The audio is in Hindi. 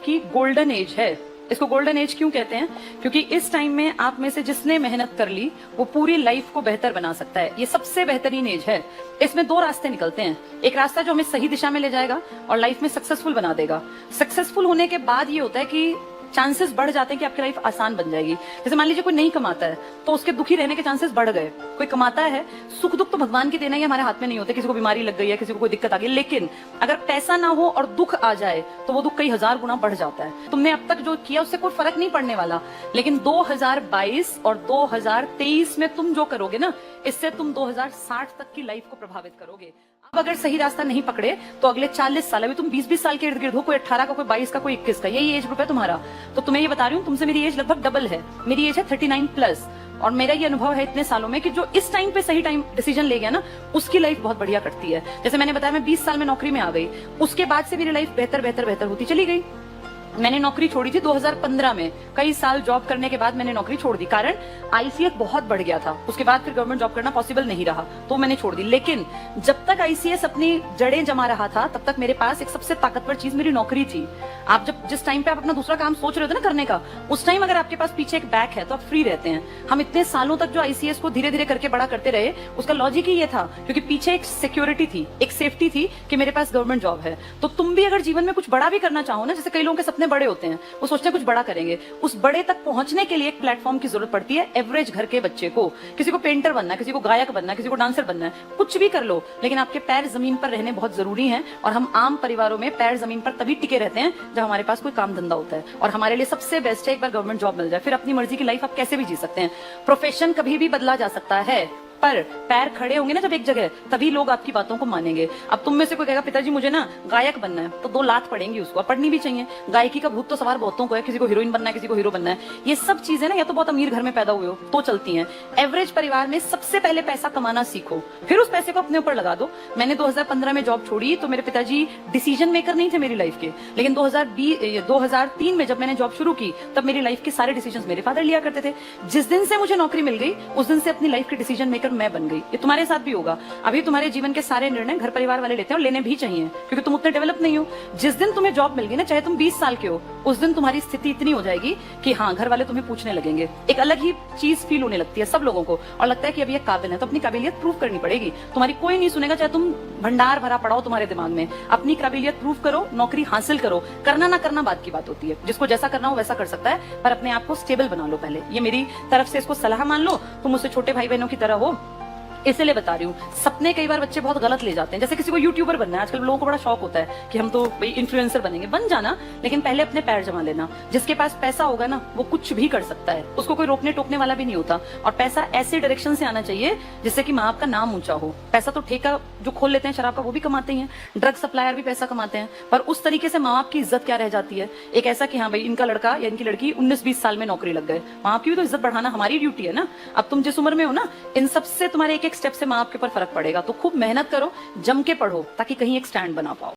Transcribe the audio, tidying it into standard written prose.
की गोल्डन एज है। इसको गोल्डन एज क्यों कहते हैं? क्योंकि इस टाइम में आप में से जिसने मेहनत कर ली वो पूरी लाइफ को बेहतर बना सकता है। ये सबसे बेहतरीन एज है। इसमें दो रास्ते निकलते हैं। एक रास्ता जो हमें सही दिशा में ले जाएगा और लाइफ में सक्सेसफुल बना देगा। सक्सेसफुल होने के बाद ये होता है कि चांसेस बढ़ जाते हैं कि आपकी लाइफ आसान बन जाएगी। जैसे मान लीजिए कोई नहीं कमाता है तो उसके दुखी रहने के चांसेस बढ़ गए। कोई कमाता है, सुख दुख तो भगवान की देना है, हमारे हाथ में नहीं होते। किसी को बीमारी लग गई है, किसी को कोई दिक्कत आ गई, लेकिन अगर पैसा ना हो और दुख आ जाए तो वो दुख कई हजार गुना बढ़ जाता है। तुमने अब तक जो किया उससे कोई फर्क नहीं पड़ने वाला, लेकिन 2022 और 2023 में तुम जो करोगे ना, इससे तुम 2060 तक की लाइफ को प्रभावित करोगे। अब अगर सही रास्ता नहीं पकड़े तो अगले 40 साल, अभी तुम 20-20 साल के इर्द गिर्द हो, कोई 18 का, कोई 22 का, कोई 21 का, यही एज ग्रुप है तुम्हारा। तो तुम्हें ये बता रही हूँ, तुमसे मेरी एज लगभग डबल है। मेरी एज है 39+। और मेरा ये अनुभव है इतने सालों में कि जो इस टाइम पे सही टाइम डिसीजन ले गया ना, उसकी लाइफ बहुत बढ़िया कटती है। जैसे मैंने बताया, मैं 20 साल में नौकरी में आ गई, उसके बाद से मेरी लाइफ बेहतर बेहतर बेहतर होती चली गई। मैंने नौकरी छोड़ी थी 2015 में। कई साल जॉब करने के बाद मैंने नौकरी छोड़ दी, कारण आईसीएस बहुत बढ़ गया था। उसके बाद फिर गवर्नमेंट जॉब करना पॉसिबल नहीं रहा, तो मैंने छोड़ दी। लेकिन जब तक आईसीएस अपनी जड़ें जमा रहा था, तब तक मेरे पास एक सबसे ताकतवर चीज मेरी नौकरी थी। आप जिस टाइम पे आप अपना दूसरा काम सोच रहे होते ना करने का, उस टाइम अगर आपके पास पीछे एक बैक है तो आप फ्री रहते हैं। हम इतने सालों तक जो आईसीएस को धीरे धीरे करके बड़ा करते रहे, उसका लॉजिक ही ये था क्योंकि पीछे एक सिक्योरिटी थी, एक सेफ्टी थी कि मेरे पास गवर्नमेंट जॉब है। तो तुम भी अगर जीवन में कुछ बड़ा भी करना चाहो ना, जैसे कई लोगों के सपने बड़े होते हैं, वो सोचते हैं कुछ बड़ा करेंगे, उस बड़े तक पहुंचने के लिए एक प्लेटफॉर्म की जरूरत पड़ती है। एवरेज घर के बच्चे को, किसी को पेंटर बनना है, किसी को गायक बनना है, किसी को डांसर बनना है, कुछ भी कर लो, लेकिन आपके पैर जमीन पर रहने बहुत जरूरी हैं। और हम आम परिवारों में पैर जमीन पर तभी टिके रहते हैं जब हमारे पास कोई काम धंधा होता है। और हमारे लिए सबसे बेस्ट है एक बार गवर्नमेंट जॉब मिल जाए, फिर अपनी मर्जी की लाइफ आप कैसे भी जी सकते हैं। प्रोफेशन कभी भी बदला जा सकता है, पर पैर खड़े होंगे ना जब एक जगह, तभी लोग आपकी बातों को मानेंगे। अब तुम में से कोई कहेगा पिताजी मुझे ना गायक बनना है, तो 2 लात पड़ेंगी उसको, पढ़नी भी चाहिए। गायकी का भूत तो सवार बहुतों को है, किसी को हीरोइन बनना है, किसी को हीरो बनना है। ये सब चीजें ना या तो बहुत अमीर घर में पैदा हुए हो तो चलती हैं। एवरेज परिवार में सबसे पहले पैसा कमाना सीखो, फिर उस पैसे को अपने ऊपर लगा दो। मैंने 2015 में जॉब छोड़ी तो मेरे पिताजी डिसीजन मेकर नहीं थे मेरी लाइफ के, लेकिन 2003 में जब मैंने जॉब शुरू की, तब मेरी लाइफ के सारे डिसीजन मेरे फादर लिया करते थे। जिस दिन से मुझे नौकरी मिल गई, उस दिन से अपनी लाइफ के डिसीजन मेकर मैं बन गई। ये तुम्हारे साथ भी होगा। अभी तुम्हारे जीवन के सारे निर्णय घर परिवार वाले लेते हैं, और लेने भी चाहिए क्योंकि तुम उतने डेवलप नहीं हो। जिस दिन तुम्हें जॉब मिल गई ना, चाहे तुम 20 साल के हो, उस दिन तुम्हारी स्थिति इतनी हो जाएगी कि हाँ, घर वाले तुम्हें पूछने लगेंगे। एक अलग ही चीज फील होने लगती है सब लोगों को, और लगता है कि अभी ये काबिल है, तो अपनी काबिलियत प्रूव करनी पड़ेगी। तुम्हारी कोई नहीं सुनेगा, चाहे तुम भंडार भरा पड़ाओ तुम्हारे दिमाग में। अपनी काबिलियत प्रूव करो, नौकरी हासिल करो। करना ना करना बात की बात होती है, जिसको जैसा करना हो वैसा कर सकता है, पर अपने आप को स्टेबल बना लो पहले। ये मेरी तरफ से इसको सलाह मान लो। तुम मुझसे छोटे भाई बहनों की तरह हो, इसलिए बता रही हूँ। सपने कई बार बच्चे बहुत गलत ले जाते हैं। जैसे किसी को यूट्यूबर बनना है, आजकल लोगों को बड़ा शौक होता है कि हम तो भाई इन्फ्लुएंसर बनेंगे। बन जाना, लेकिन पहले अपने पैर जमा लेना। जिसके पास पैसा होगा ना, वो कुछ भी कर सकता है, उसको कोई रोकने टोकने वाला भी नहीं होता। और पैसा ऐसे डायरेक्शन से आना चाहिए जिससे कि माँ बाप का नाम ऊंचा हो। पैसा तो ठेका जो खोल लेते हैं शराब का, वो भी कमाते हैं। ड्रग सप्लायर भी पैसा कमाते हैं, पर उस तरीके से माँ बाप की इज्जत क्या रह जाती है। एक ऐसा कि हाँ भाई, इनका लड़का या इनकी लड़की 19-20 साल में नौकरी लग गए। माँ बाप की भी तो इज्जत बढ़ाना हमारी ड्यूटी है ना। अब तुम जिस उम्र में हो ना, इन सबसे तुम्हारे एक एक स्टेप से माँ बाप के ऊपर फर्क पड़ेगा। तो खूब मेहनत करो, जम के पढ़ो, ताकि कहीं एक स्टैंड बना पाओ।